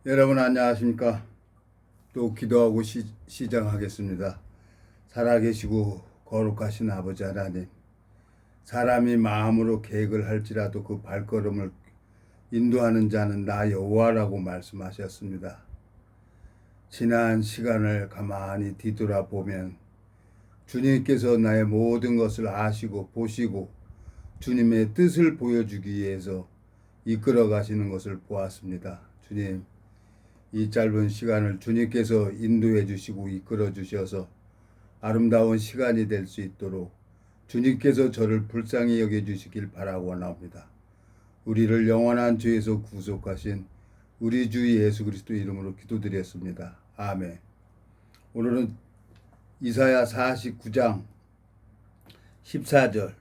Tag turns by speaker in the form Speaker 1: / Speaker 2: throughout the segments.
Speaker 1: 여러분 안녕하십니까? 또 기도하고 시작하겠습니다. 살아계시고 거룩하신 아버지 하나님, 사람이 마음으로 계획을 할지라도 그 발걸음을 인도하는 자는 나 여호와라고 말씀하셨습니다. 지난 시간을 가만히 뒤돌아보면 주님께서 나의 모든 것을 아시고 보시고 주님의 뜻을 보여주기 위해서 이끌어 가시는 것을 보았습니다. 주님, 이 짧은 시간을 주님께서 인도해 주시고 이끌어 주셔서 아름다운 시간이 될 수 있도록 주님께서 저를 불쌍히 여겨 주시길 바라고 원합니다. 우리를 영원한 죄에서 구속하신 우리 주 예수 그리스도 이름으로 기도드렸습니다. 아멘. 오늘은 이사야 49장 14절.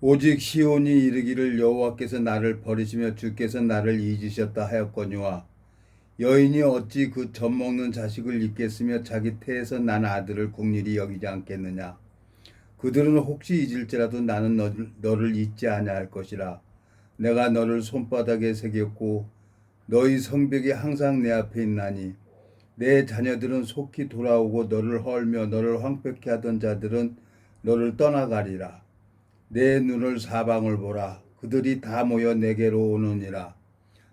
Speaker 1: 오직 시온이 이르기를 여호와께서 나를 버리시며 주께서 나를 잊으셨다 하였거니와 여인이 어찌 그 젖먹는 자식을 잊겠으며 자기 태에서 난 아들을 국률이 여기지 않겠느냐. 그들은 혹시 잊을지라도 나는 너를 잊지 아니할 것이라. 내가 너를 손바닥에 새겼고 너희 성벽이 항상 내 앞에 있나니 내 자녀들은 속히 돌아오고 너를 헐며 너를 황폐케 하던 자들은 너를 떠나가리라. 내 눈을 사방을 보라. 그들이 다 모여 내게로 오느니라.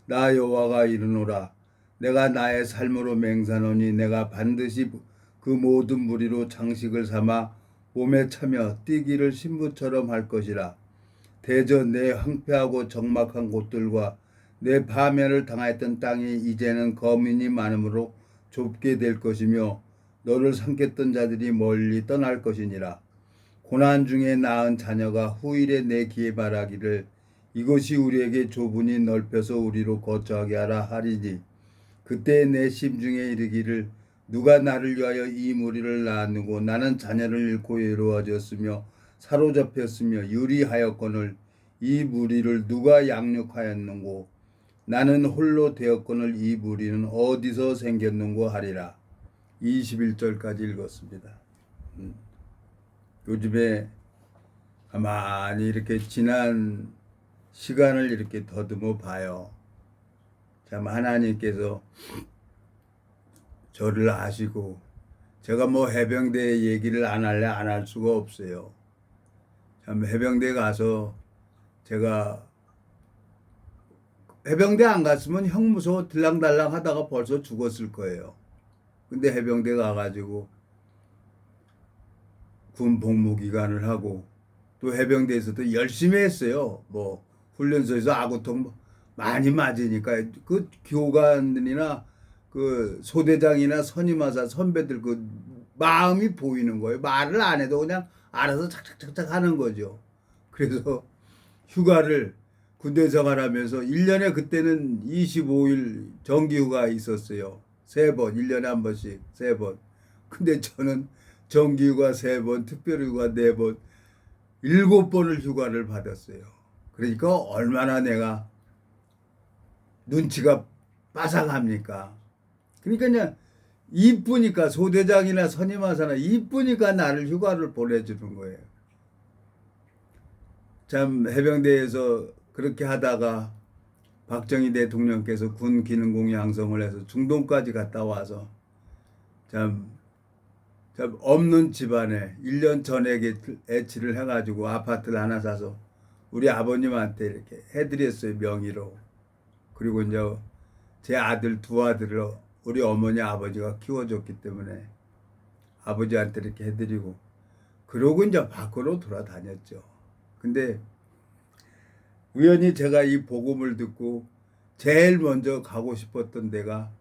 Speaker 1: 나 여호와가 이르노라. 내가 나의 삶으로 맹세하노니 내가 반드시 그 모든 무리로 장식을 삼아 몸에 차며 뛰기를 신부처럼 할 것이라. 대저 내 황폐하고 적막한 곳들과 내 파멸을 당하였던 땅이 이제는 거민이 많으므로 좁게 될 것이며 너를 삼켰던 자들이 멀리 떠날 것이니라. 고난 중에 낳은 자녀가 후일에 내 귀에 말하기를 이것이 우리에게 좁으니 넓혀서 우리로 거처하게 하라 하리니 그때 내 심중에 이르기를 누가 나를 위하여 이 무리를 낳았느고 나는 자녀를 잃고 외로워졌으며 사로잡혔으며 유리하였거늘 이 무리를 누가 양육하였는고 나는 홀로 되었거늘 이 무리는 어디서 생겼는고 하리라. 21절까지 읽었습니다. 요즘에 가만히 이렇게 지난 시간을 이렇게 더듬어 봐요. 참 하나님께서 저를 아시고 제가 뭐 해병대 얘기를 안 할래 안 할 수가 없어요. 참 해병대 가서 제가 해병대 안 갔으면 형무소 들랑달랑 하다가 벌써 죽었을 거예요. 근데 해병대 가가지고 군 복무 기간을 하고 또 해병대에서도 열심히 했어요. 뭐 훈련소에서 아구통 많이 맞으니까 그 교관들이나 그 소대장이나 선임하사 선배들 그 마음이 보이는 거예요. 말을 안 해도 그냥 알아서 착착착착 하는 거죠. 그래서 휴가를 군대 생활하면서 1년에 그때는 25일 정기휴가 있었어요. 3번, 1년에 한 번씩 3번. 근데 저는 정기휴가 3번, 특별휴가 4번, 7번을 휴가를 받았어요. 그러니까 얼마나 내가 눈치가 빠삭합니까? 그러니까 그냥 이쁘니까 소대장이나 선임하사나 이쁘니까 나를 휴가를 보내주는 거예요. 참 해병대에서 그렇게 하다가 박정희 대통령께서 군 기능공 양성을 해서 중동까지 갔다 와서 참 없는 집안에 1년 전에 애치를 해가지고 아파트를 하나 사서 우리 아버님한테 이렇게 해드렸어요. 명의로. 그리고 이제 제 아들 2아들을 우리 어머니 아버지가 키워줬기 때문에 아버지한테 이렇게 해드리고 그러고 이제 밖으로 돌아다녔죠. 근데 우연히 제가 이 복음을 듣고 제일 먼저 가고 싶었던 데가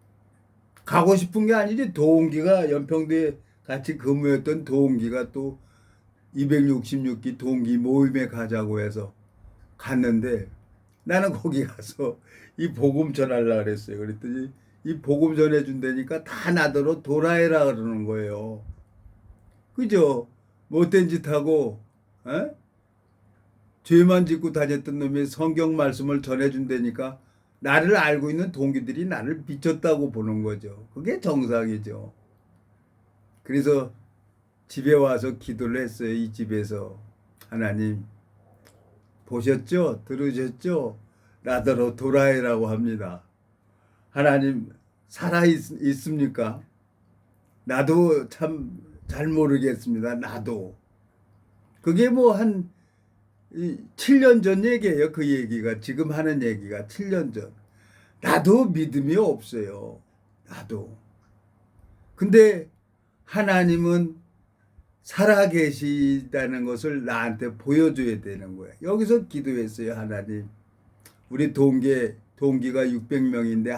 Speaker 1: 가고 싶은 게 아니지 동기가 연평도에 같이 근무했던 동기가 또 266기 동기 모임에 가자고 해서 갔는데 나는 거기 가서 이 복음 전하려고 그랬어요. 그랬더니 이 복음 전해준다니까 다 나더러 도라해라 그러는 거예요. 그죠? 못된 짓 하고 에? 죄만 짓고 다녔던 놈이 성경 말씀을 전해준다니까 나를 알고 있는 동기들이 나를 비쳤다고 보는 거죠. 그게 정상이죠. 그래서 집에 와서 기도를 했어요. 이 집에서. 하나님 보셨죠? 들으셨죠? 나더러 도라해라고 합니다. 하나님 있습니까? 나도 참 잘 모르겠습니다. 나도. 그게 뭐 한 7년 전 얘기예요. 그 얘기가. 지금 하는 얘기가 7년 전. 나도 믿음이 없어요. 나도. 근데 하나님은 살아계시다는 것을 나한테 보여줘야 되는 거예요. 여기서 기도했어요. 하나님. 우리 동기가 600명인데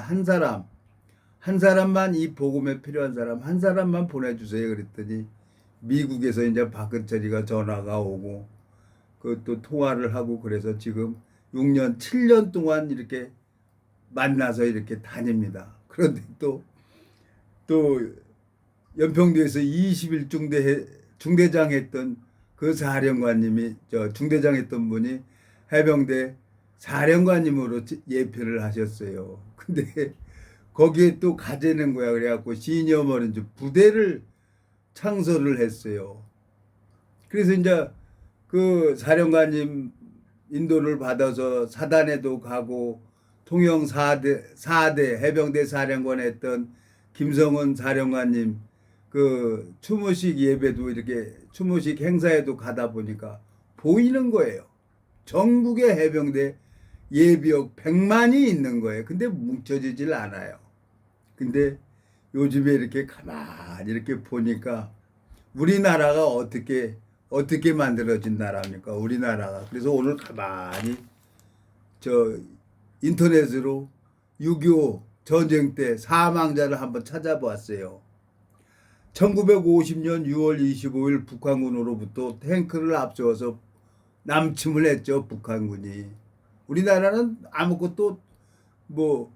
Speaker 1: 한 사람만 이 복음에 필요한 사람 한 사람만 보내주세요. 그랬더니 미국에서 이제 박근철이가 전화가 오고 그 또 통화를 하고 그래서 지금 6년 7년 동안 이렇게 만나서 이렇게 다닙니다. 그런데 또 연평도에서 20일 중대장 했던 그 사령관님이 중대장 했던 분이 해병대 사령관님으로 예표를 하셨어요. 근데 거기에 또 가재는 거야. 그래갖고 시니어 머린즈 부대를 창설을 했어요. 그래서 이제 그 사령관님 인도를 받아서 사단에도 가고 통영 4대 해병대 사령관 했던 김성은 사령관님 그 추모식 예배도 이렇게 추모식 행사에도 가다 보니까 보이는 거예요. 전국의 해병대 예비역 100만이 있는 거예요. 근데 뭉쳐지질 않아요. 근데 요즘에 이렇게 가만히 이렇게 보니까 우리나라가 어떻게 만들어진 나라입니까? 우리나라가. 그래서 오늘 가만히 인터넷으로 6.25 전쟁 때 사망자를 한번 찾아봤어요. 1950년 6월 25일 북한군으로부터 탱크를 앞세워서 남침을 했죠. 북한군이. 우리나라는 아무것도 뭐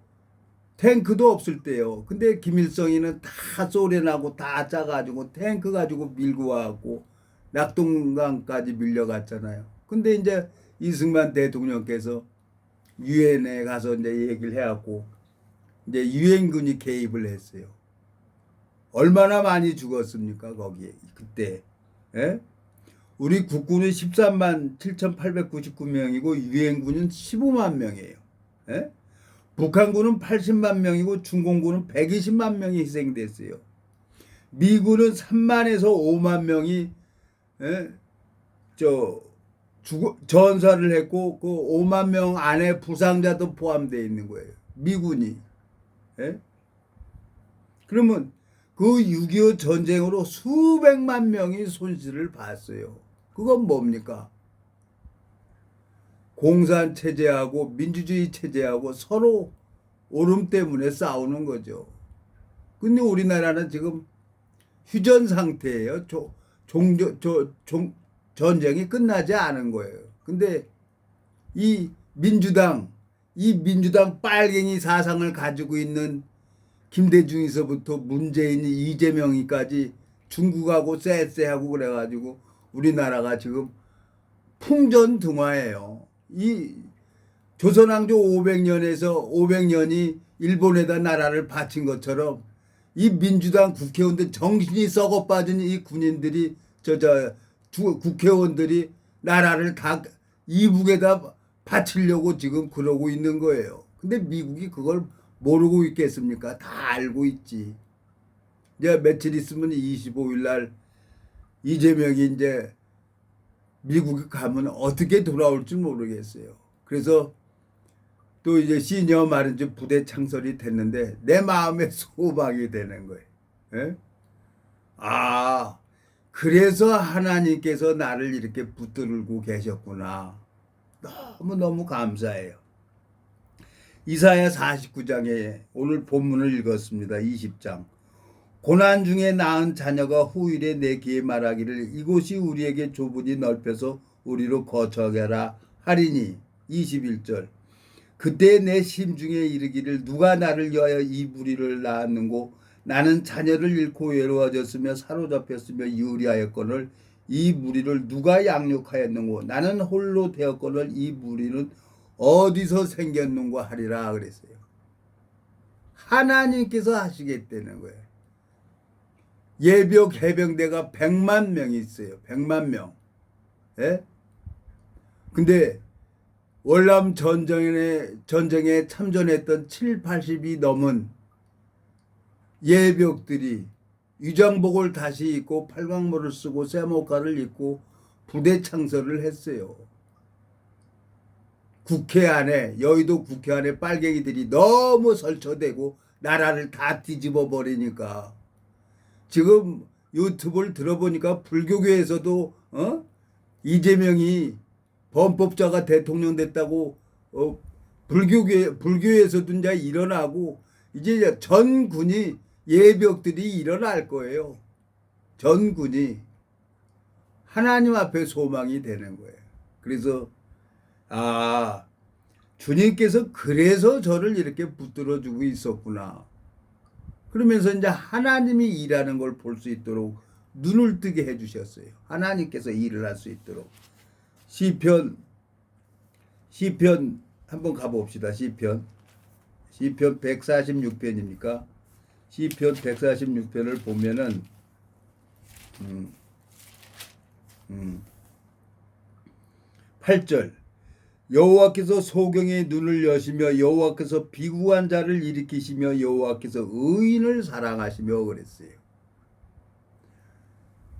Speaker 1: 탱크도 없을 때요. 근데 김일성이는 다 소련하고 다 짜가지고 탱크 가지고 밀고 와갖고 낙동강까지 밀려갔잖아요. 근데 이제 이승만 대통령께서 유엔에 가서 이제 얘기를 해갖고 이제 유엔군이 개입을 했어요. 얼마나 많이 죽었습니까? 거기에 그때. 예? 우리 국군은 13만 7,899명이고 유엔군은 15만 명이에요. 예? 북한군은 80만 명이고 중공군은 120만 명이 희생됐어요. 미군은 3만에서 5만 명이 전사를 했고 그 5만 명 안에 부상자도 포함되어 있는 거예요. 미군이. 예? 그러면 그 6.25 전쟁으로 수백만 명이 손실을 봤어요. 그건 뭡니까? 공산 체제하고 민주주의 체제하고 서로 오름 때문에 싸우는 거죠. 근데 우리나라는 지금 휴전 상태예요. 전쟁이 끝나지 않은 거예요. 근데 이 민주당 빨갱이 사상을 가지고 있는 김대중에서부터 문재인이 이재명이까지 중국하고 쎄쎄하고 그래가지고 우리나라가 지금 풍전등화예요. 이 조선왕조 500년이 일본에다 나라를 바친 것처럼 이 민주당 국회의원들 정신이 썩어 빠진 이 군인들이 국회의원들이 나라를 다 이북에다 바치려고 지금 그러고 있는 거예요. 근데 미국이 그걸 모르고 있겠습니까? 다 알고 있지. 이제 며칠 있으면 25일 날 이재명이 이제 미국에 가면 어떻게 돌아올지 모르겠어요. 그래서 또 이제 시니어 마린즈 부대 창설이 됐는데 내 마음에 소박이 되는 거예요. 예? 아, 그래서 하나님께서 나를 이렇게 붙들고 계셨구나. 너무너무 감사해요. 이사야 49장에 오늘 본문을 읽었습니다. 20장. 고난 중에 낳은 자녀가 후일에 내 귀에 말하기를 이곳이 우리에게 좁으니 넓혀서 우리로 거처하라 하리니. 21절. 그때 내 심중에 이르기를 누가 나를 위하여 이 무리를 낳았는고 나는 자녀를 잃고 외로워졌으며 사로잡혔으며 유리하였거늘 이 무리를 누가 양육하였는고 나는 홀로 되었거늘 이 무리는 어디서 생겼는고 하리라 그랬어요. 하나님께서 하시겠다는 거예요. 예비역 해병대가 100만 명이 있어요. 100만 명. 예? 근데 월남 전쟁에 참전했던 7, 80이 넘은 예병들이 위장복을 다시 입고 팔광모를 쓰고 쇠목가를 입고 부대 창설을 했어요. 국회 안에, 여의도 국회 안에 빨갱이들이 너무 설쳐대고 나라를 다 뒤집어 버리니까 지금 유튜브를 들어보니까 불교계에서도 이재명이 범법자가 대통령 됐다고 불교에서도 이제 일어나고 이제 전군이 예벽들이 일어날 거예요. 전군이 하나님 앞에 소망이 되는 거예요. 그래서 주님께서 그래서 저를 이렇게 붙들어주고 있었구나. 그러면서 이제 하나님이 일하는 걸 볼 수 있도록 눈을 뜨게 해주셨어요. 하나님께서 일을 할 수 있도록. 시편 한번 가봅시다. 시편 146편입니까? 시편 146편을 보면은 8절 여호와께서 소경의 눈을 여시며 여호와께서 비구한 자를 일으키시며 여호와께서 의인을 사랑하시며 그랬어요.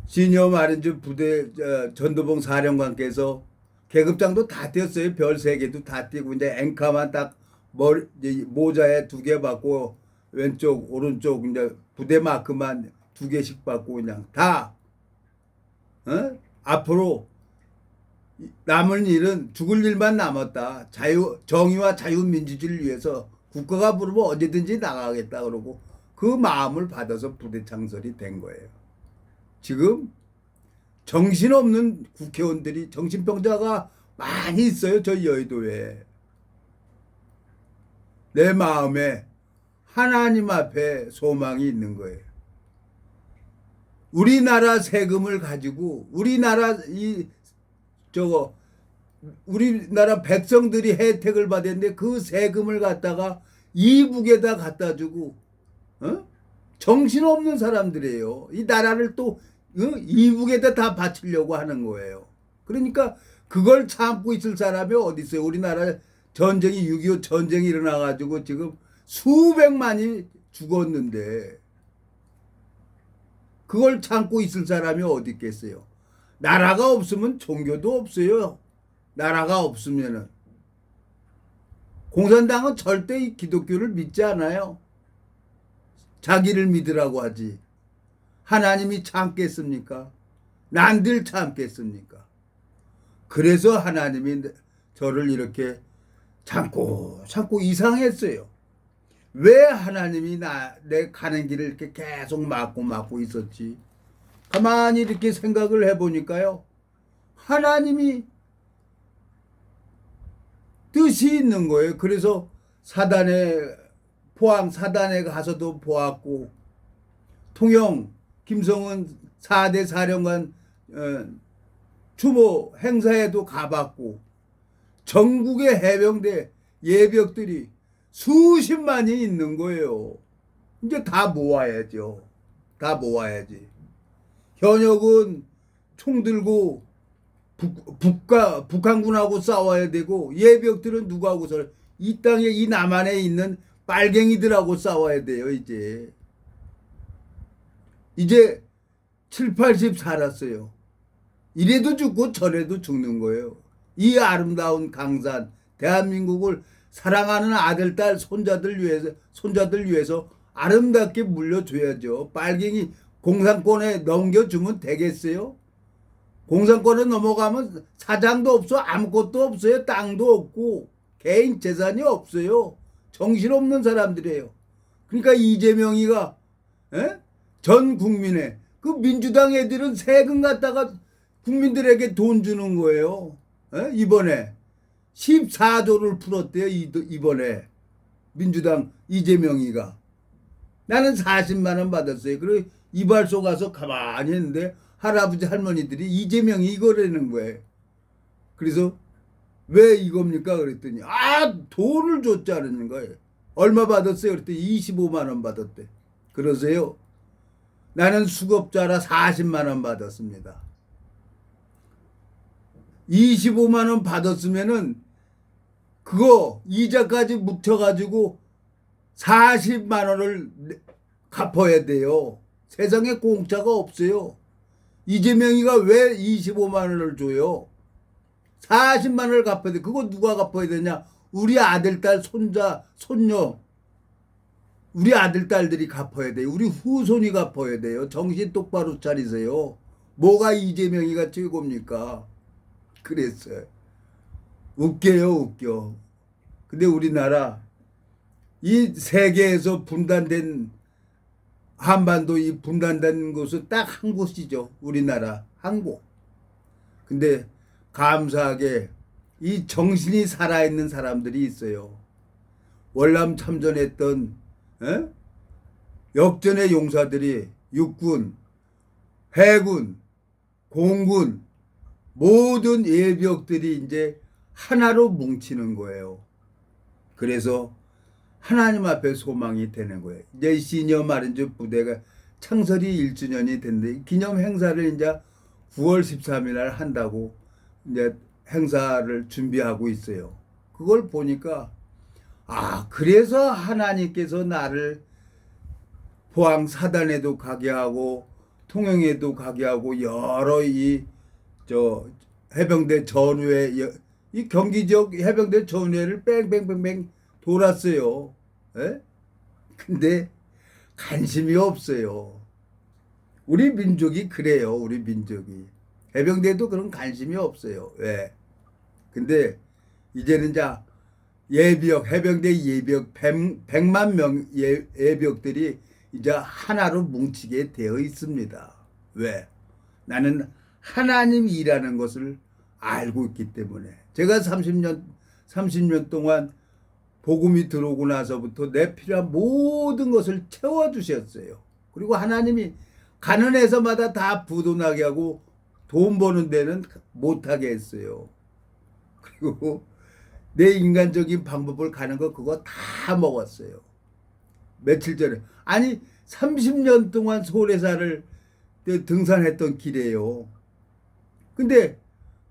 Speaker 1: 시니어 마린즈 부대 전도봉 사령관께서 계급장도 다 띄었어요. 별 3개도 다 띄고 이제 앵카만 딱 모자에 2개 받고 왼쪽 오른쪽 이제 부대 마크만 2개씩 받고 그냥 다 앞으로 남은 일은 죽을 일만 남았다. 정의와 자유민주주의를 위해서 국가가 부르면 언제든지 나가겠다 그러고 그 마음을 받아서 부대 창설이 된 거예요. 지금 정신없는 국회의원들이 정신병자가 많이 있어요. 저 여의도에. 내 마음에 하나님 앞에 소망이 있는 거예요. 우리나라 세금을 가지고 우리나라 백성들이 혜택을 받았는데 그 세금을 갖다가 이북에다 갖다 주고 정신없는 사람들이에요. 이 나라를 또 이북에다 다 바치려고 하는 거예요. 그러니까 그걸 참고 있을 사람이 어디 있어요. 우리나라 전쟁이 6.25 전쟁이 일어나가지고 지금 수백만이 죽었는데 그걸 참고 있을 사람이 어디 있겠어요. 나라가 없으면 종교도 없어요. 나라가 없으면은. 공산당은 절대 이 기독교를 믿지 않아요. 자기를 믿으라고 하지. 하나님이 참겠습니까? 난들 참겠습니까? 그래서 하나님이 저를 이렇게 참고 이상했어요. 왜 하나님이 내 가는 길을 이렇게 계속 막고 있었지? 가만히 이렇게 생각을 해보니까요. 하나님이 뜻이 있는 거예요. 그래서 포항 사단에 가서도 보았고 통영 김성은 4대 사령관 추모 행사에도 가봤고 전국의 해병대 예벽들이 수십만이 있는 거예요. 이제 다 모아야죠. 다 모아야지. 현역은 총 들고 북한군하고 싸워야 되고 예벽들은 누구하고 이 땅에 이 남한에 있는 빨갱이들하고 싸워야 돼요. 이제 7, 80 살았어요. 이래도 죽고 저래도 죽는 거예요. 이 아름다운 강산 대한민국을 사랑하는 아들, 딸, 손자들 위해서 아름답게 물려줘야죠. 빨갱이 공산권에 넘겨주면 되겠어요? 공산권에 넘어가면 사장도 없어, 아무것도 없어요. 땅도 없고 개인 재산이 없어요. 정신없는 사람들이에요. 그러니까 이재명이가 전 국민의 그 민주당 애들은 세금 갖다가 국민들에게 돈 주는 거예요. 이번에 14조를 풀었대요. 이번에 민주당 이재명이가. 나는 40만 원 받았어요. 그리고 이발소 가서 가만히 했는데 할아버지 할머니들이 이재명이 이거라는 거예요. 그래서 왜 이겁니까? 그랬더니 돈을 줬자는 거예요. 얼마 받았어요? 그랬더니 25만 원 받았대. 그러세요? 나는 수급자라 40만 원 받았습니다. 25만 원 받았으면은 그거 이자까지 묻혀가지고 40만 원을 갚아야 돼요. 세상에 공짜가 없어요. 이재명이가 왜 25만 원을 줘요? 40만 원을 갚아야 돼. 그거 누가 갚아야 되냐? 우리 아들, 딸, 손자, 손녀, 우리 아들, 딸들이 갚아야 돼요. 우리 후손이 갚아야 돼요. 정신 똑바로 차리세요. 뭐가 이재명이가 최고입니까? 그랬어요. 웃겨요, 웃겨. 근데 우리나라 이 세계에서 분단된 한반도 이 분단된 곳은 딱 한 곳이죠. 우리나라 한 곳. 근데 감사하게 이 정신이 살아있는 사람들이 있어요. 월남 참전했던 역전의 용사들이 육군, 해군, 공군 모든 예비역들이 이제 하나로 뭉치는 거예요. 그래서 하나님 앞에 소망이 되는 거예요. 이제 시니어 마린즈 부대가 창설이 1주년이 됐는데 기념 행사를 이제 9월 13일 날 한다고 이제 행사를 준비하고 있어요. 그걸 보니까 그래서 하나님께서 나를 포항 사단에도 가게 하고 통영에도 가게 하고 여러 해병대 전후에 이 경기 지역 해병대 전후회를 뺑뺑뺑뺑 돌았어요. 에? 근데 관심이 없어요. 우리 민족이 그래요. 우리 민족이. 해병대도 그런 관심이 없어요. 왜? 근데 이제는 예비역, 해병대 예비역 100만 명 예비역들이 이제 하나로 뭉치게 되어 있습니다. 왜? 나는 하나님 일하는 것을 알고 있기 때문에. 제가 30년 동안 복음이 들어오고 나서부터 내 필요한 모든 것을 채워주셨어요. 그리고 하나님이 가난해서마다 다 부도나게 하고 돈 버는 데는 못하게 했어요. 그리고 내 인간적인 방법을 가는 거 그거 다 먹었어요. 며칠 전에 30년 동안 소래사를 등산했던 길이에요. 근데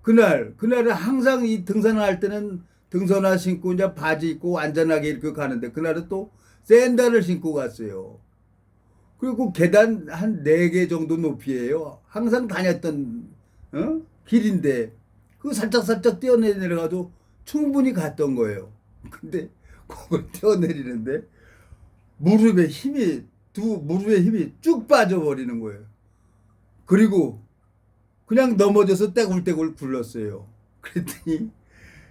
Speaker 1: 그날은 항상 이 등산할 때는 등산화 신고 이제 바지 입고 안전하게 이렇게 가는데 그날은 또 샌들을 신고 갔어요. 그리고 계단 한 4개 정도 높이에요. 항상 다녔던 길인데 그 살짝 뛰어내려가도 충분히 갔던 거예요. 근데 그걸 뛰어내리는데 무릎에 힘이 쭉 빠져버리는 거예요. 그리고 그냥 넘어져서 떼굴떼굴 굴렀어요. 그랬더니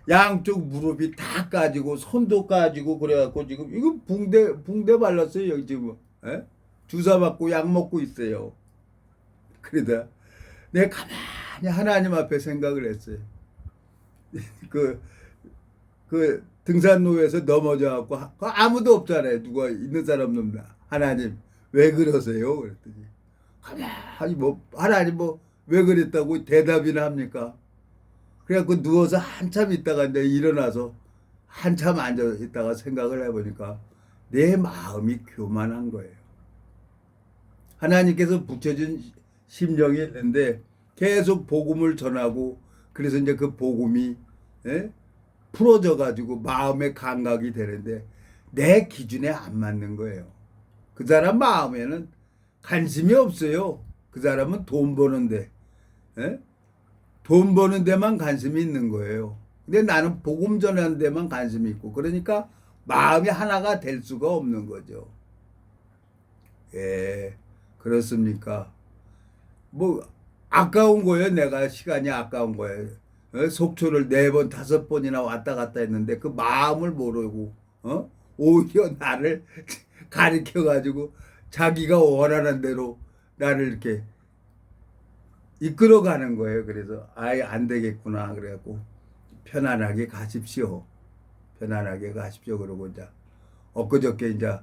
Speaker 1: 양쪽 무릎이 다 까지고 손도 까지고 그래갖고 지금 이거 붕대 발랐어요. 여기 지금 주사 맞고 약 먹고 있어요. 그러다 내가 가만히 하나님 앞에 생각을 했어요. 그 등산로에서 넘어져갖고 아무도 없잖아요. 누가 있는 사람 없나. 하나님 왜 그러세요? 그랬더니 가만히 하나님 왜 그랬다고 대답이나 합니까? 그래갖고 누워서 한참 있다가 이제 일어나서 한참 앉아 있다가 생각을 해보니까 내 마음이 교만한 거예요. 하나님께서 붙여준 심령이 있는데 계속 복음을 전하고 그래서 이제 그 복음이 풀어져 가지고 마음의 감각이 되는데 내 기준에 안 맞는 거예요. 그 사람 마음에는 관심이 없어요. 그 사람은 돈 버는데 돈 버는 데만 관심이 있는 거예요. 근데 나는 복음 전하는 데만 관심이 있고 그러니까 마음이 하나가 될 수가 없는 거죠. 예, 그렇습니까? 아까운 거예요. 내가 시간이 아까운 거예요. 속초를 4번 5번이나 왔다 갔다 했는데 그 마음을 모르고 오히려 나를 가르쳐 가지고 자기가 원하는 대로 나를 이렇게 이끌어가는 거예요. 그래서 안 되겠구나 그래갖고 편안하게 가십시오. 편안하게 가십시오. 그러고 이제 엊그저께 이제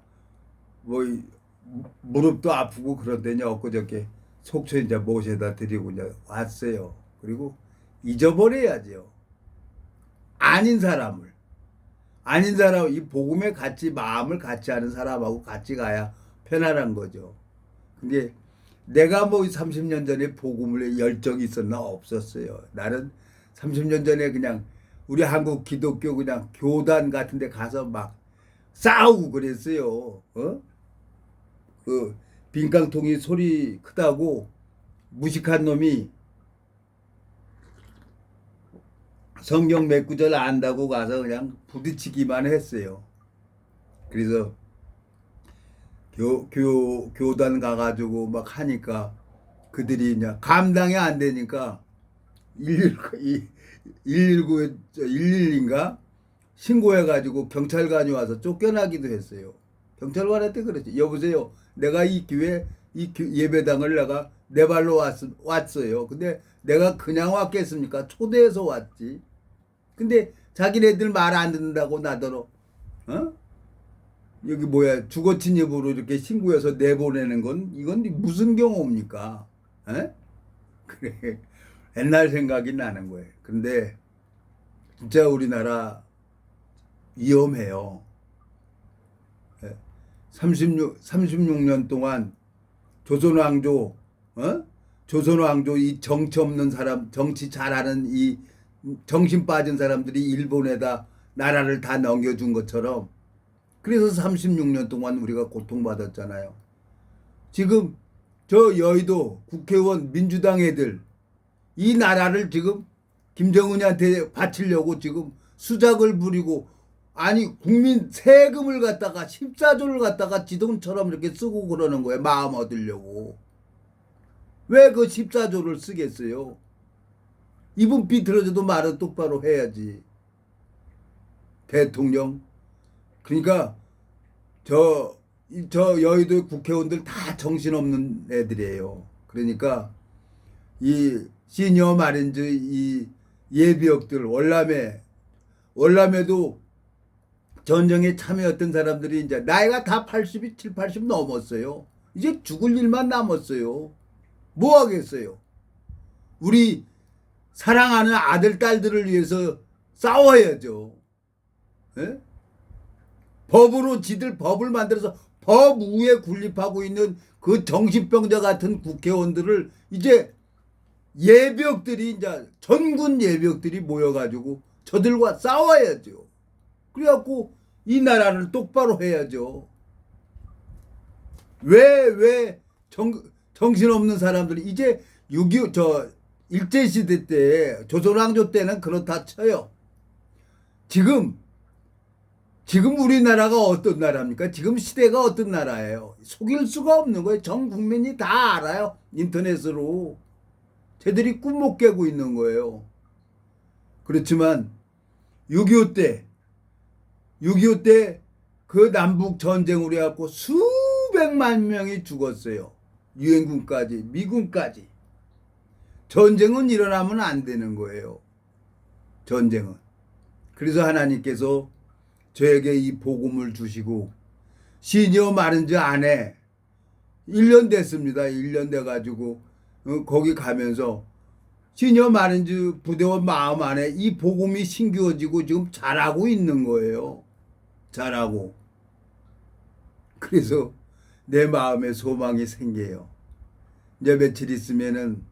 Speaker 1: 무릎도 아프고 그런데 엊그저께 속초 이제 모셔다 드리고 이제 왔어요. 그리고 잊어버려야죠. 아닌 사람 이 복음에 같이 마음을 같이 하는 사람하고 같이 가야 편안한 거죠. 근데 내가 30년 전에 복음을 열정이 있었나? 없었어요. 나는 30년 전에 그냥 우리 한국 기독교 그냥 교단 같은 데 가서 막 싸우고 그랬어요. 어? 그 빈깡통이 소리 크다고 무식한 놈이 성경 몇 구절 안다고 가서 그냥 부딪히기만 했어요. 그래서 교단 가가지고 막 하니까 그들이 이제 감당이 안 되니까 119인가 신고해가지고 경찰관이 와서 쫓겨나기도 했어요. 경찰관한테 그랬지. 여보세요. 내가 이 교회 예배당을 내가 내 발로 왔어요. 근데 내가 그냥 왔겠습니까? 초대해서 왔지. 근데 자기네들 말 안 듣는다고 나더러 어? 여기 뭐야 주거침 여부로 이렇게 신고해서 내보내는 건 이건 무슨 경우입니까? 에? 그래 옛날 생각이 나는 거예요. 근데 진짜 우리나라 위험해요. 36년 동안 조선왕조, 어? 조선왕조 이 정치 없는 사람, 정치 잘하는 이 정신 빠진 사람들이 일본에다 나라를 다 넘겨준 것처럼 그래서 36년 동안 우리가 고통받았잖아요. 지금 저 여의도 국회의원 민주당 애들 이 나라를 지금 김정은이한테 바치려고 지금 수작을 부리고 아니 국민 세금을 갖다가 14조를 갖다가 지돈처럼 이렇게 쓰고 그러는 거예요. 마음 얻으려고. 왜 그 14조를 쓰겠어요? 이분 비틀어져도 말은 똑바로 해야지. 대통령. 그러니까 저 여의도 국회의원들 다 정신없는 애들이에요. 그러니까 이 시니어 마린즈 이 예비역들 월남에도 전쟁에 참여했던 사람들이 이제 나이가 다 80 넘었어요. 이제 죽을 일만 남았어요. 뭐 하겠어요? 우리 사랑하는 아들 딸들을 위해서 싸워야죠. 에? 법으로 지들 법을 만들어서 법 위에 군립하고 있는 그 정신병자 같은 국회의원들을 이제 예비역들이 이제 전군 예비역들이 모여가지고 저들과 싸워야죠. 그래갖고 이 나라를 똑바로 해야죠. 왜 정신없는 사람들이 이제 6.25 일제시대 때 조선왕조 때는 그렇다 쳐요. 지금 우리나라가 어떤 나라입니까? 지금 시대가 어떤 나라예요? 속일 수가 없는 거예요. 전 국민이 다 알아요. 인터넷으로. 쟤들이 꿈 못 깨고 있는 거예요. 그렇지만 6.25 때 그 남북 전쟁으로 해갖고 수백만 명이 죽었어요. 유엔군까지, 미군까지. 전쟁은 일어나면 안 되는 거예요. 전쟁은. 그래서 하나님께서 저에게 이 복음을 주시고 시니어 마른즈 안에 1년 됐습니다. 1년 돼가지고 거기 가면서 시니어 마른즈 부대원 마음 안에 이 복음이 심겨지고 지금 자라고 있는 거예요. 자라고. 그래서 내 마음에 소망이 생겨요. 이제 며칠 있으면은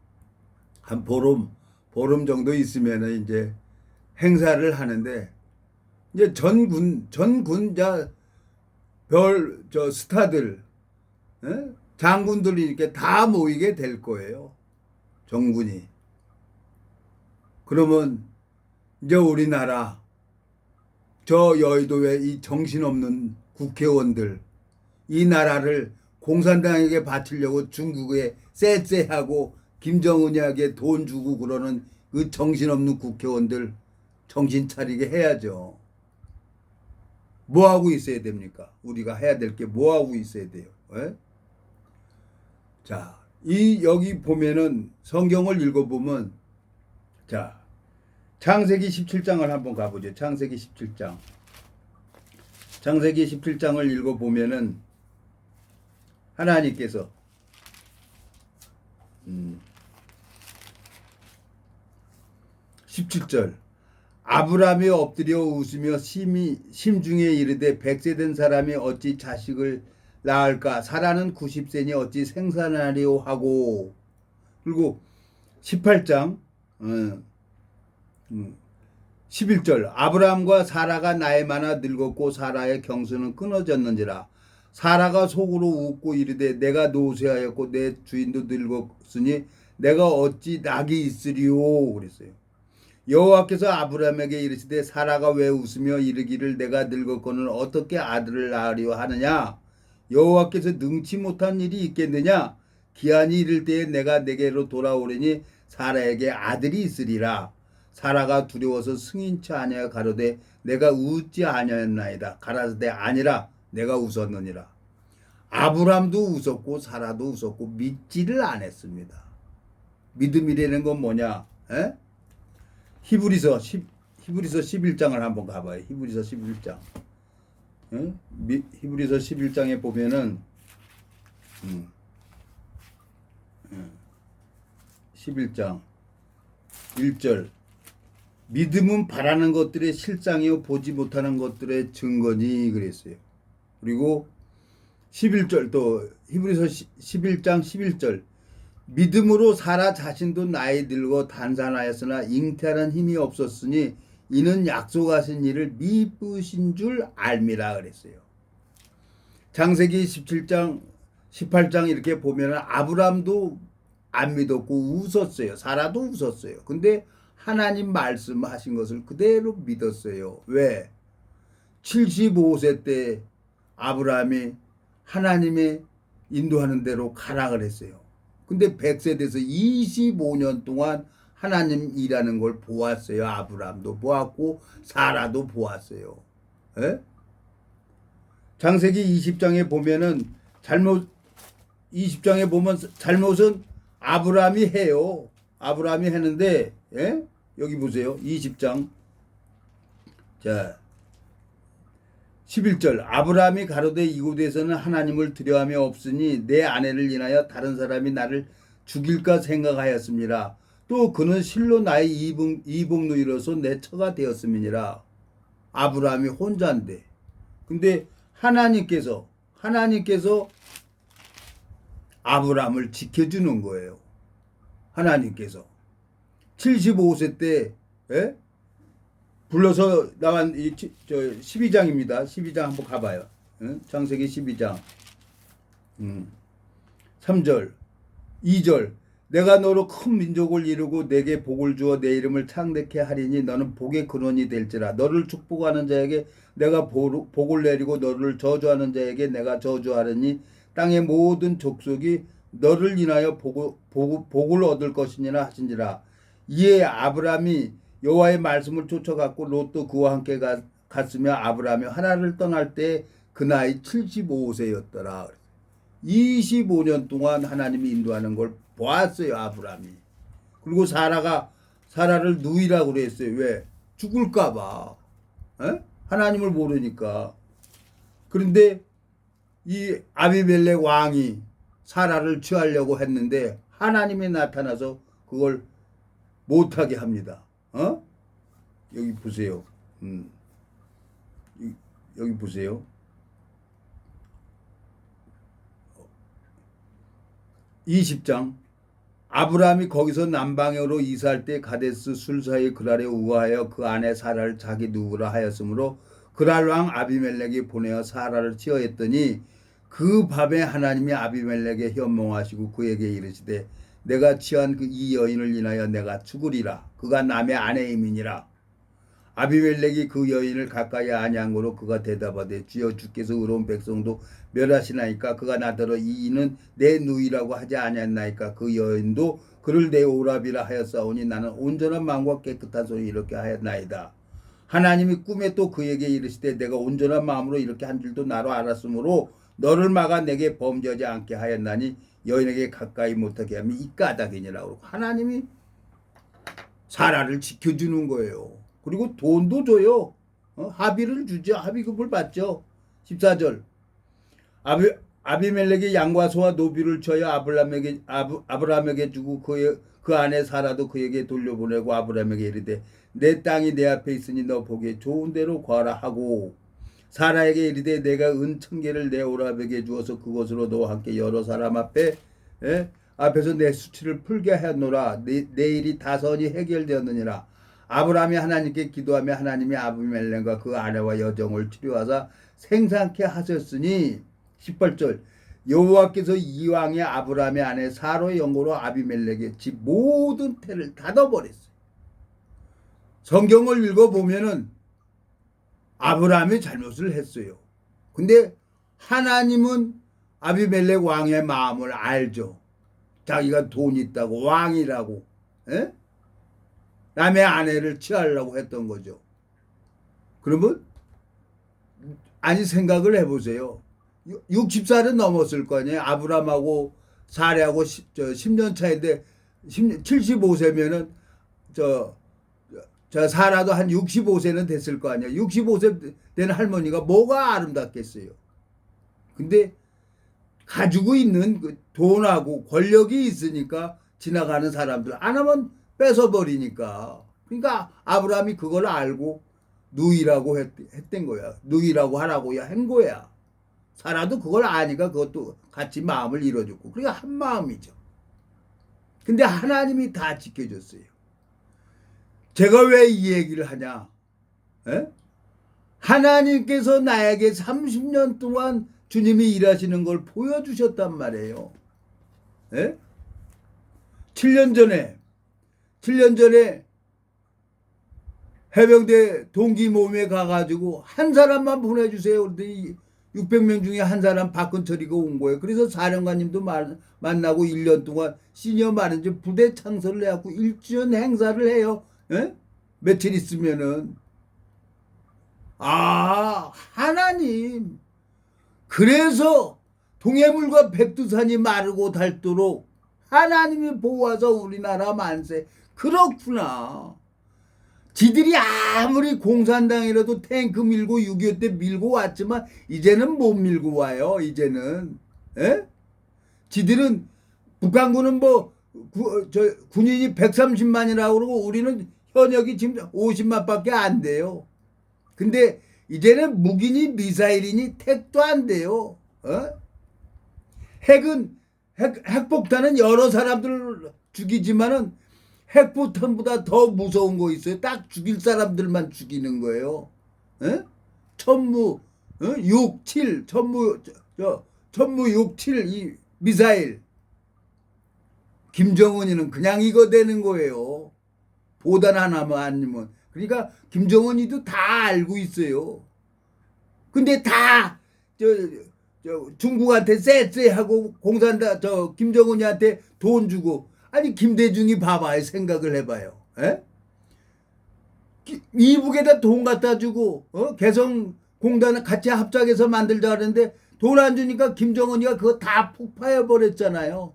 Speaker 1: 한 보름 정도 있으면은 이제 행사를 하는데 이제 전군 스타들, 장군들이 이렇게 다 모이게 될 거예요. 정군이. 그러면 이제 우리나라 저 여의도의 이 정신없는 국회의원들 이 나라를 공산당에게 바치려고 중국에 쎄쎄하고 김정은이에게 돈 주고 그러는 그 정신없는 국회의원들 정신 차리게 해야죠. 뭐 하고 있어야 됩니까? 우리가 해야 될 게 뭐 하고 있어야 돼요? 에? 자, 여기 보면은 성경을 읽어보면 자, 창세기 17장을 한번 가보죠. 창세기 17장. 창세기 17장을 읽어보면은 하나님께서 17절 아브라함이 엎드려 웃으며 심중에 이르되 100세 된 사람이 어찌 자식을 낳을까 사라는 90세니 어찌 생산하리오 하고 그리고 18장 11절 아브라함과 사라가 나이 많아 늙었고 사라의 경수는 끊어졌는지라. 사라가 속으로 웃고 이르되 내가 노쇠하였고 내 주인도 늙었으니 내가 어찌 낙이 있으리요 그랬어요. 여호와께서 아브라함에게 이르시되 사라가 왜 웃으며 이르기를 내가 늙었거늘 어떻게 아들을 낳으려 하느냐. 여호와께서 능치 못한 일이 있겠느냐. 기한이 이를 때에 내가 내게로 돌아오려니 사라에게 아들이 있으리라. 사라가 두려워서 승인치 아니하여 가로되 내가 웃지 아니하였나이다. 가라사대 아니라 내가 웃었느니라. 아브람도 웃었고 사라도 웃었고 믿지를 않았습니다. 믿음이라는 건 뭐냐? 에? 히브리서 11장을 한번 가봐요. 히브리서 11장. 에? 히브리서 11장에 보면은 11장 1절 믿음은 바라는 것들의 실상이요 보지 못하는 것들의 증거니 그랬어요. 그리고 11절 또 히브리서 11장 11절 믿음으로 사라 자신도 나이 들고 단산하였으나 잉태하는 힘이 없었으니 이는 약속하신 일을 미쁘신 줄 알미라 그랬어요. 창세기 17장 18장 이렇게 보면 아브람도 안 믿었고 웃었어요. 사라도 웃었어요. 근데 하나님 말씀하신 것을 그대로 믿었어요. 왜? 75세 때 아브라함이 하나님의 인도하는 대로 가라 그랬어요. 근데 100세 돼서 25년 동안 하나님 일하는 걸 보았어요. 아브라함도 보았고 사라도 보았어요. 에? 창세기 20장에 보면은 20장에 보면 잘못은 아브라함이 해요. 아브라함이 했는데 예? 여기 보세요. 20장 자 11절 아브라함이 가로되 이곳에서는 하나님을 두려움이 없으니 내 아내를 인하여 다른 사람이 나를 죽일까 생각하였습니다. 또 그는 실로 나의 이복누이로서 내 처가 되었음이니라. 아브라함이 혼자인데 근데 하나님께서 아브라함을 지켜주는 거예요. 하나님께서 75세 때 예? 불러서 나온 12장입니다. 12장 한번 가봐요. 창세기 12장 3절 2절 내가 너로 큰 민족을 이루고 내게 복을 주어 내 이름을 창대케 하리니 너는 복의 근원이 될지라. 너를 축복하는 자에게 내가 복을 내리고 너를 저주하는 자에게 내가 저주하리니 땅의 모든 족속이 너를 인하여 복을 얻을 것이니라 하신지라. 이에 아브라함이 여호와의 말씀을 쫓아갔고 롯도 그와 함께 갔으며 아브라함이 하나를 떠날 때 그 나이 75세였더라. 25년 동안 하나님이 인도하는 걸 보았어요. 아브라함이. 그리고 사라를 누이라고 그랬어요. 왜? 죽을까 봐. 하나님을 모르니까. 그런데 이 아비멜렉 왕이 사라를 취하려고 했는데 하나님이 나타나서 그걸 못하게 합니다. 여기 보세요. 여기 보세요. 20장 아브라함이 거기서 남방으로 이사할 때 가데스 술사의 그랄에 우하여 그 아내 사라를 자기 누구라 하였으므로 그랄 왕 아비멜렉이 보내어 사라를 취하였더니 그 밤에 하나님이 아비멜렉에 현몽하시고 그에게 이르시되 내가 취한 이 여인을 인하여 내가 죽으리라. 그가 남의 아내임이니라. 아비멜렉이 그 여인을 가까이 아니한 거로 그가 대답하되 주여 주께서 의로운 백성도 멸하시나이까. 그가 나더러 이는 내 누이라고 하지 아니했나이까. 그 여인도 그를 내 오라비라 하였사오니 나는 온전한 마음과 깨끗한 손이 이렇게 하였나이다. 하나님이 꿈에 또 그에게 이르시되 내가 온전한 마음으로 이렇게 한 줄도 나로 알았으므로 너를 막아 내게 범죄하지 않게 하였나니 여인에게 가까이 못하게 하면 이 까닭이니라. 그러고 하나님이 사라를 지켜주는 거예요. 그리고 돈도 줘요. 합의를 주죠. 합의금을 받죠. 14절 아비멜렉이 양과 소와 노비를 쳐여 아브라함에게 주고 그 아내 사라도 그에게 돌려보내고 아브라함에게 이르되 내 땅이 내 앞에 있으니 너 보기에 좋은 대로 구하라 하고 사라에게 이르되 내가 은 1000개를 내 오라비에게 주어서 그것으로 너와 함께 여러 사람 앞에서 내 수치를 풀게 하였노라. 내 일이 다선이 해결되었느니라. 아브라함이 하나님께 기도하며 하나님이 아비멜렉과 그 아내와 여종을 치료하사 생산케 하셨으니 18절 여호와께서 이왕에 아브라함의 아내 사로의 영고로 아비멜렉의 집 모든 태를 닫아버렸어요. 성경을 읽어보면은 아브라함이 잘못을 했어요. 근데 하나님은 아비멜렉 왕의 마음을 알죠. 자기가 돈 있다고 왕이라고 에? 남의 아내를 취하려고 했던 거죠. 그러면 아니 생각을 해보세요. 60살은 넘었을 거 아니에요. 아브라함하고 사례하고 10년 차인데 75세면은 저 사라도 한 65세는 됐을 거 아니에요. 65세 된 할머니가 뭐가 아름답겠어요. 근데 가지고 있는 그 돈하고 권력이 있으니까 지나가는 사람들 안 하면 뺏어버리니까. 그러니까 아브라함이 그걸 알고 누이라고 했던 거야. 누이라고 하라고 한 거야. 사라도 그걸 아니까 그것도 같이 마음을 이뤄줬고. 그러니까 한 마음이죠. 근데 하나님이 다 지켜줬어요. 제가 왜 이 얘기를 하냐? 에? 하나님께서 나에게 30년 동안 주님이 일하시는 걸 보여주셨단 말이에요. 에? 7년 전에 해병대 동기 모임에 가가지고 한 사람만 보내주세요. 그랬더니 600명 중에 한 사람 박근철이가 온 거예요. 그래서 사령관님도 만나고 1년 동안 시니어 마린즈 부대 창설을 해갖고 1주년 행사를 해요. 에? 며칠 있으면은. 아, 하나님. 그래서 동해물과 백두산이 마르고 닳도록 하나님이 보호하서 우리나라 만세. 그렇구나. 지들이 아무리 공산당이라도 탱크 밀고 6.25 때 밀고 왔지만 이제는 못 밀고 와요. 이제는. 에? 지들은 북한군은 군인이 130만이라고 그러고 우리는 현역이 지금 50만밖에 안 돼요. 근데 이제는 무기니 미사일이니 택도 안 돼요. 핵폭탄은 여러 사람들을 죽이지만은 핵폭탄보다 더 무서운 거 있어요. 딱 죽일 사람들만 죽이는 거예요. 천무 6, 7 천무 6, 7 이 미사일. 김정은이는 그냥 이거 되는 거예요. 보단 하나만 아니면. 그러니까 김정은이도 다 알고 있어요. 근데 다 중국한테 쎄쎄하고 공산당 김정은이한테 돈 주고. 아니 김대중이 봐봐요. 생각을 해봐요. 이북에다 돈 갖다 주고 개성공단을 같이 합작해서 만들자 하는데 돈 안 주니까 김정은이가 그거 다 폭파해 버렸잖아요.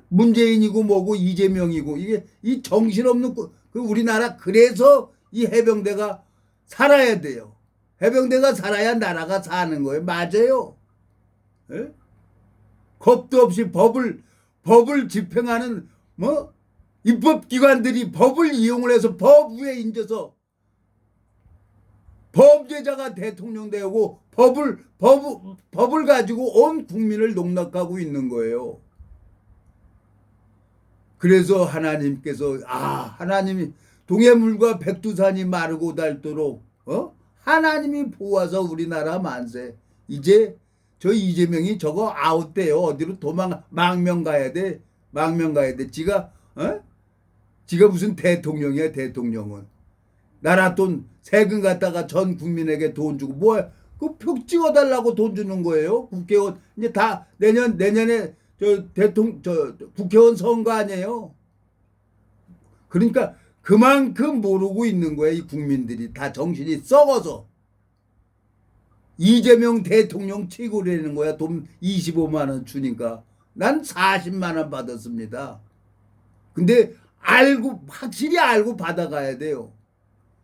Speaker 1: 문재인이고 뭐고 이재명이고 이게 이 정신없는 그 우리나라. 그래서 이 해병대가 살아야 돼요. 해병대가 살아야 나라가 사는 거예요. 맞아요. 겁도 없이 법을 집행하는 입법기관들이 법을 이용을 해서 법 위에 앉아서 범죄자가 대통령 되고 법을 가지고 온 국민을 농락하고 있는 거예요. 그래서 하나님께서 하나님이 동해물과 백두산이 마르고 닳도록 하나님이 보호하서 우리나라 만세. 이제 저 이재명이 저거 아웃돼요. 어디로 망명 가야 돼. 망명 가야 돼. 지가 무슨 대통령이야. 대통령은 나라 돈 세금 갖다가 전 국민에게 돈 주고 뭐야. 그 표 찍어달라고 돈 주는 거예요. 국회의원 이제 다 내년에 국회의원 선거 아니에요. 그러니까 그만큼 모르고 있는 거예요. 이 국민들이 다 정신이 썩어서. 이재명 대통령 최고라는 거야. 돈 25만 원 주니까. 난 40만 원 받았습니다. 근데 확실히 알고 받아가야 돼요.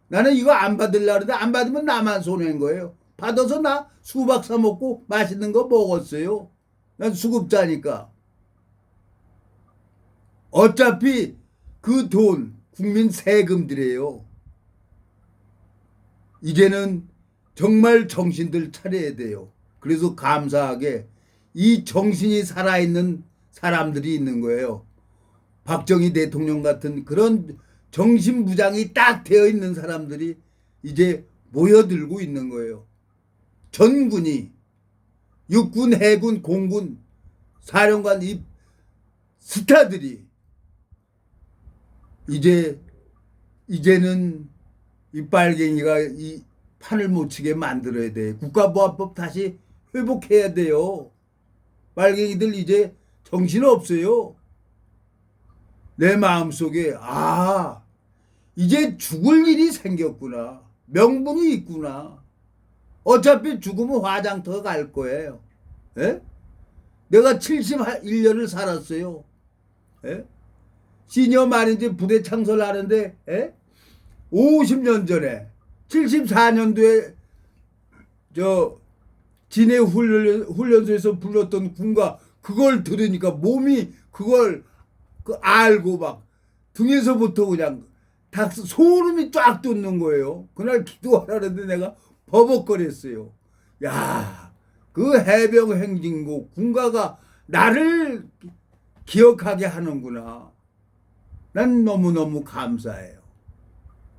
Speaker 1: 나는 이거 안 받으려고 하는데 안 받으면 나만 손해인 거예요. 받아서 나 수박 사 먹고 맛있는 거 먹었어요. 난 수급자니까. 어차피 그 돈 국민 세금들이에요. 이제는 정말 정신들 차려야 돼요. 그래서 감사하게 이 정신이 살아있는 사람들이 있는 거예요. 박정희 대통령 같은 그런 정신부장이 딱 되어 있는 사람들이 이제 모여들고 있는 거예요. 전군이 육군, 해군, 공군, 사령관 이 스타들이 이제는 이 빨갱이가 이 판을 못 치게 만들어야 돼. 국가보안법 다시 회복해야 돼요. 빨갱이들 이제 정신 없어요. 내 마음속에 이제 죽을 일이 생겼구나. 명분이 있구나. 어차피 죽으면 화장터 갈 거예요. 에? 내가 71년을 살았어요. 에? 시니어 마린즈 부대 창설하는데 50년 전에 74년도에 저 진해 훈련소에서 불렀던 군가 그걸 들으니까 몸이 그걸 알고 막 등에서부터 그냥 소름이 쫙 돋는 거예요. 그날 기도하라는데 내가 버벅거렸어요. 야, 그 해병 행진곡 군가가 나를 기억하게 하는구나. 난 너무너무 감사해요.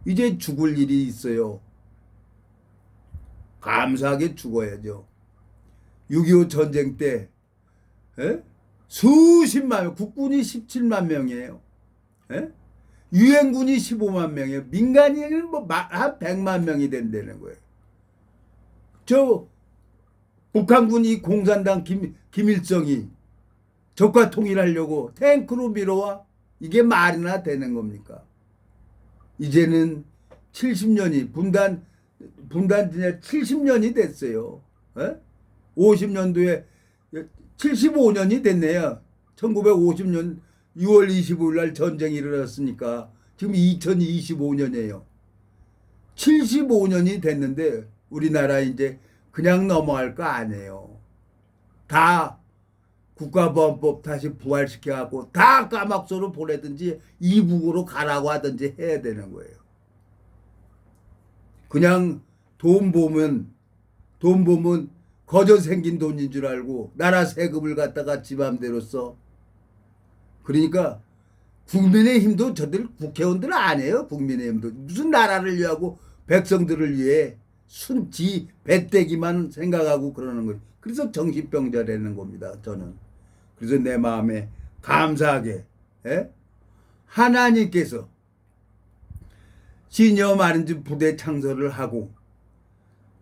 Speaker 1: 이제 죽을 일이 있어요. 감사하게 죽어야죠. 6.25 전쟁 때 수십만 명, 국군이 17만 명이에요. 유엔군이 15만 명이에요. 민간인은 한 100만 명이 된다는 거예요. 저 북한군이 공산당 김일성이 적과 통일하려고 탱크로 밀어와 이게 말이나 되는 겁니까? 이제는 70년이 분단 지나 70년이 됐어요. 50년도에 75년이 됐네요. 1950년 6월 25일 날 전쟁이 일어났으니까 지금 2025년이에요. 75년이 됐는데 우리나라 이제 그냥 넘어갈 거 아니에요. 다 국가보안법 다시 부활시켜갖고 다 까막소로 보내든지 이북으로 가라고 하든지 해야 되는 거예요. 그냥 돈 보면 거저 생긴 돈인 줄 알고 나라 세금을 갖다가 지 맘대로 써. 그러니까 국민의힘도 저들 국회의원들 아니에요. 국민의힘도 무슨 나라를 위하고 백성들을 위해 순지 배때기만 생각하고 그러는 거예요. 그래서 정신병자라는 겁니다. 저는. 그래서 내 마음에 감사하게 하나님께서 시니어 마린즈 부대 창설을 하고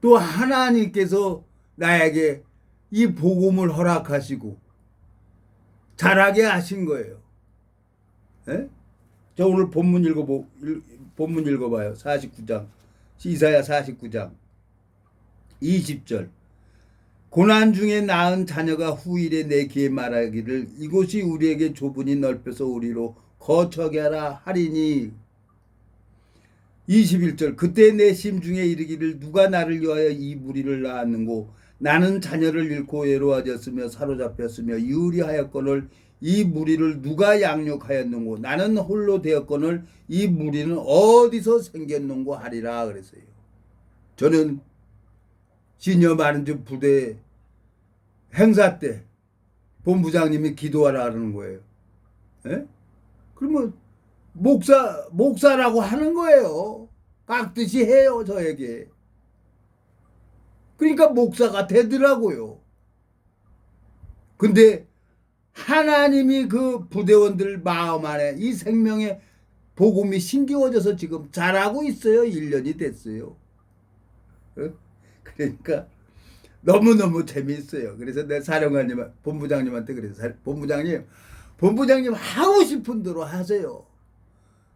Speaker 1: 또 하나님께서 나에게 이 복음을 허락하시고 잘하게 하신 거예요. 저 오늘 본문 읽어봐요. 49장 이사야 49장 20절 고난 중에 낳은 자녀가 후일에 내 귀에 말하기를 이곳이 우리에게 좁으니 넓혀서 우리로 거처게 하라 하리니 21절 그때 내 심중에 이르기를 누가 나를 위하여 이 무리를 낳았는고 나는 자녀를 잃고 외로워졌으며 사로잡혔으며 유리하였거늘 이 무리를 누가 양육하였는고 나는 홀로 되었거늘 이 무리는 어디서 생겼는고 하리라 그랬어요. 저는 시니어 마린즈 부대 행사 때 본부장님이 기도하라는 거예요. 그러면 목사라고 하는 거예요. 깍듯이 해요, 저에게. 그러니까 목사가 되더라고요. 근데 하나님이 그 부대원들 마음 안에 이 생명의 복음이 심겨워져서 지금 잘하고 있어요. 1년이 됐어요. 그러니까 너무너무 재미있어요. 그래서 내 사령관님, 본부장님한테 그래서 본부장님 하고 싶은 대로 하세요.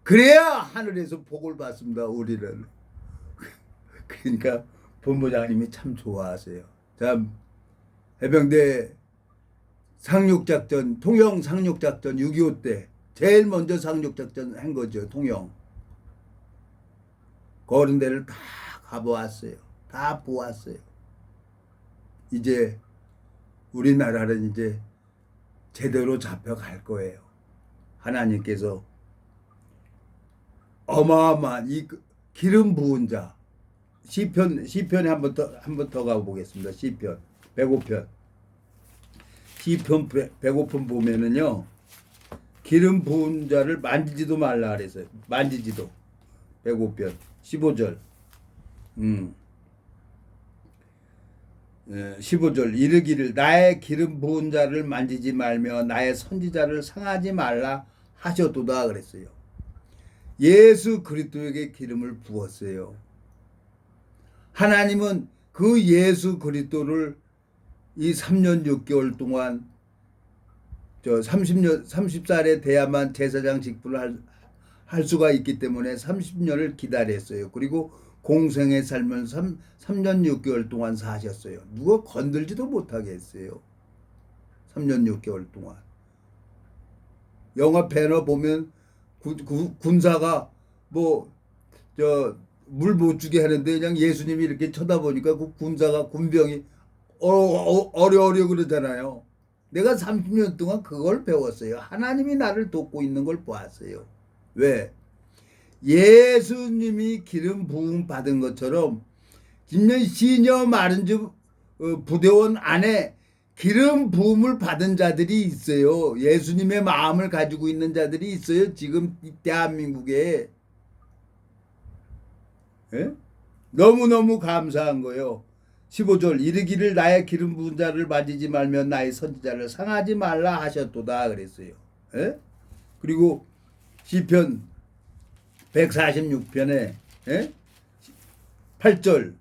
Speaker 1: 그래야 하늘에서 복을 받습니다. 우리는. 그러니까 본부장님이 참 좋아하세요. 참 해병대 상륙작전, 통영 상륙작전 6.25 때 제일 먼저 상륙작전 한 거죠. 통영. 그런 데를 다 가보았어요. 다 보았어요. 이제 우리나라는 이제 제대로 잡혀갈 거예요. 하나님께서 어마어마한 이 기름 부은 자 시편에 한 번 더 가보겠습니다. 시편 105편 시편 105편 보면은요 기름 부은 자를 만지지도 말라 그랬어요. 만지지도. 105편 15절. 15절 이르기를 나의 기름 부은 자를 만지지 말며 나의 선지자를 상하지 말라 하셨도다 그랬어요. 예수 그리스도에게 기름을 부었어요. 하나님은 그 예수 그리스도를 이 3년 6개월 동안 30살에 돼야만 제사장 직분을 할 수가 있기 때문에 30년을 기다렸어요. 그리고 공생의 삶을 3년 6개월 동안 사셨어요. 누가 건들지도 못하게 했어요. 3년 6개월 동안. 영화 배너 보면 군사가 물 못 주게 하는데 그냥 예수님이 이렇게 쳐다보니까 그 군사가 군병이 어려 그러잖아요. 내가 30년 동안 그걸 배웠어요. 하나님이 나를 돕고 있는 걸 보았어요. 왜? 예수님이 기름 부음 받은 것처럼 김년 시녀 마른주 부대원 안에 기름 부음을 받은 자들이 있어요. 예수님의 마음을 가지고 있는 자들이 있어요. 지금 대한민국에. 예? 너무너무 감사한 거예요. 15절 이르기를 나의 기름 부은 자를 만지지 말며 나의 선지자를 상하지 말라 하셨도다 그랬어요. 예? 그리고 시편 146편에 8절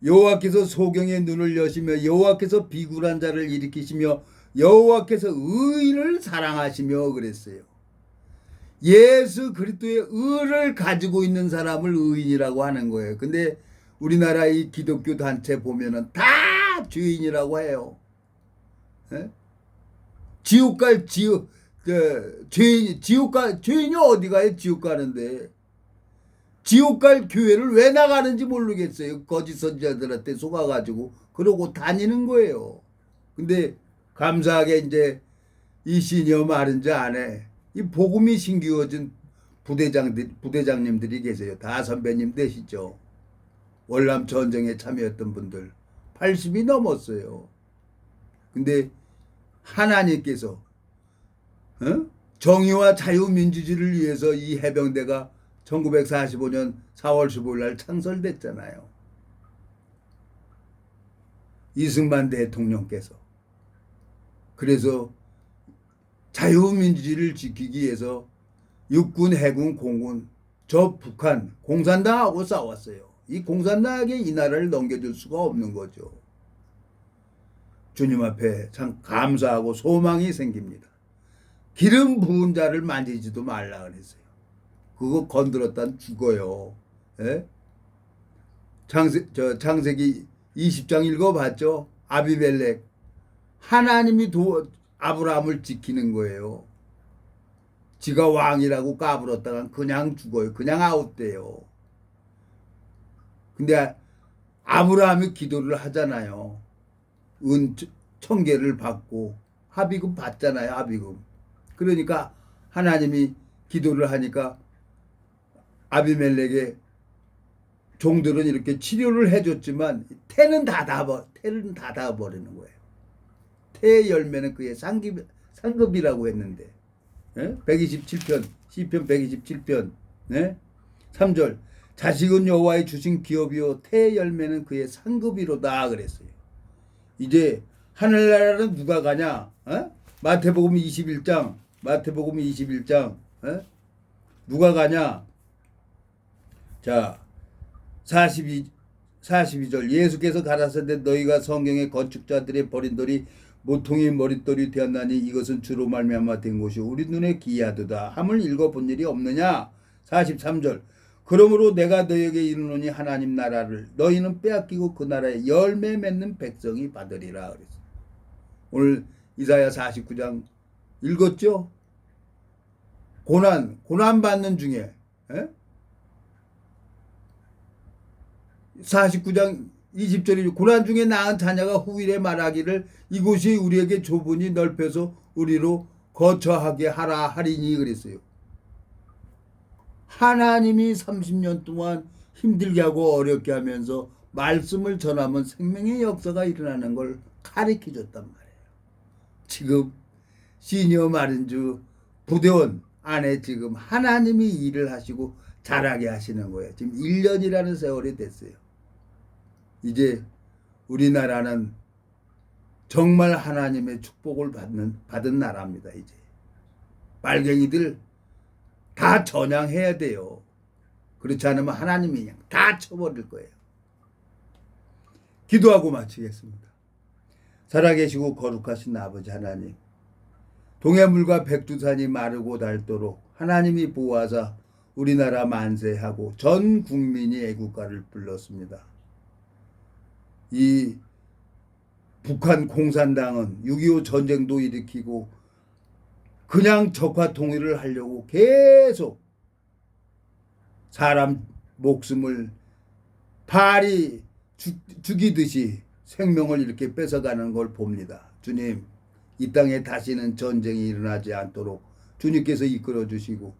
Speaker 1: 여호와께서 소경의 눈을 여시며 여호와께서 비굴한 자를 일으키시며 여호와께서 의인을 사랑하시며 그랬어요. 예수 그리스도의 의를 가지고 있는 사람을 의인이라고 하는 거예요. 근데 우리나라 이 기독교 단체 보면은 다 죄인이라고 해요. 지옥 갈 죄인이 어디 가요? 지옥 가는데. 지옥 갈 교회를 왜 나가는지 모르겠어요. 거짓 선지자들한테 속아가지고 그러고 다니는 거예요. 근데 감사하게 이제 이 시니어 마른즈 안에 이 복음이 신기워진 부대장님들이 계세요. 다 선배님 되시죠. 월남 전쟁에 참여했던 분들 80이 넘었어요. 근데 하나님께서 정의와 자유민주주의를 위해서 이 해병대가 1945년 4월 15일 날 창설됐잖아요. 이승만 대통령께서. 그래서 자유민주주의를 지키기 위해서 육군, 해군, 공군, 저 북한, 공산당하고 싸웠어요. 이 공산당에게 이 나라를 넘겨줄 수가 없는 거죠. 주님 앞에 참 감사하고 소망이 생깁니다. 기름 부은 자를 만지지도 말라 그랬어요. 그거 건드렸단 죽어요. 예? 창세기 20장 읽어봤죠? 아비멜렉. 하나님이 아브라함을 지키는 거예요. 지가 왕이라고 까불었다간 그냥 죽어요. 그냥 아웃돼요. 근데 아브라함이 기도를 하잖아요. 은 1000개를 받고 합의금 받잖아요. 합의금. 그러니까 하나님이 기도를 하니까 아비멜렉의 종들은 이렇게 치료를 해줬지만 태는 다 닿아버리는 거예요. 태의 열매는 그의 상급이라고 했는데 127편 시편 127편 3절 자식은 여호와의 주신 기업이요 태의 열매는 그의 상급이로다 그랬어요. 이제 하늘나라는 누가 가냐? 마태복음 21장 누가 가냐? 자 42절 예수께서 가라사대 너희가 성경의 건축자들의 버린 돌이 모퉁이 머릿돌이 되었나니 이것은 주로 말미암아 된 것이 우리 눈에 기이하도다 함을 읽어본 일이 없느냐. 43절 그러므로 내가 너희에게 이르노니 하나님 나라를 너희는 빼앗기고 그 나라에 열매 맺는 백성이 받으리라 그랬어. 오늘 이사야 49장 읽었죠? 고난 받는 중에 49장 20절이 고난 중에 낳은 자녀가 후일에 말하기를 이곳이 우리에게 좁으니 넓혀서 우리로 거처하게 하라 하리니 그랬어요. 하나님이 30년 동안 힘들게 하고 어렵게 하면서 말씀을 전하면 생명의 역사가 일어나는 걸 가르쳐 줬단 말이에요. 지금 시니어 마른즈 부대원 안에 지금 하나님이 일을 하시고 잘하게 하시는 거예요. 지금 1년이라는 세월이 됐어요. 이제 우리나라는 정말 하나님의 축복을 받은 나라입니다. 이제 빨갱이들 다 전향해야 돼요. 그렇지 않으면 하나님이 그냥 다 쳐버릴 거예요. 기도하고 마치겠습니다. 살아계시고 거룩하신 아버지 하나님, 동해물과 백두산이 마르고 닳도록 하나님이 보호하사 우리나라 만세하고 전 국민이 애국가를 불렀습니다. 이 북한 공산당은 6.25 전쟁도 일으키고 그냥 적화 통일을 하려고 계속 사람 목숨을 파리 죽이듯이 생명을 이렇게 뺏어가는 걸 봅니다. 주님, 이 땅에 다시는 전쟁이 일어나지 않도록 주님께서 이끌어 주시고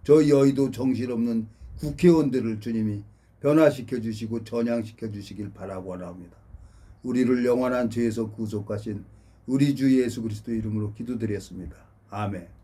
Speaker 1: 저 여의도 정신없는 국회의원들을 주님이 변화시켜 주시고 전향시켜 주시길 바라고 합니다. 우리를 영원한 죄에서 구속하신 우리 주 예수 그리스도 이름으로 기도드렸습니다. 아멘.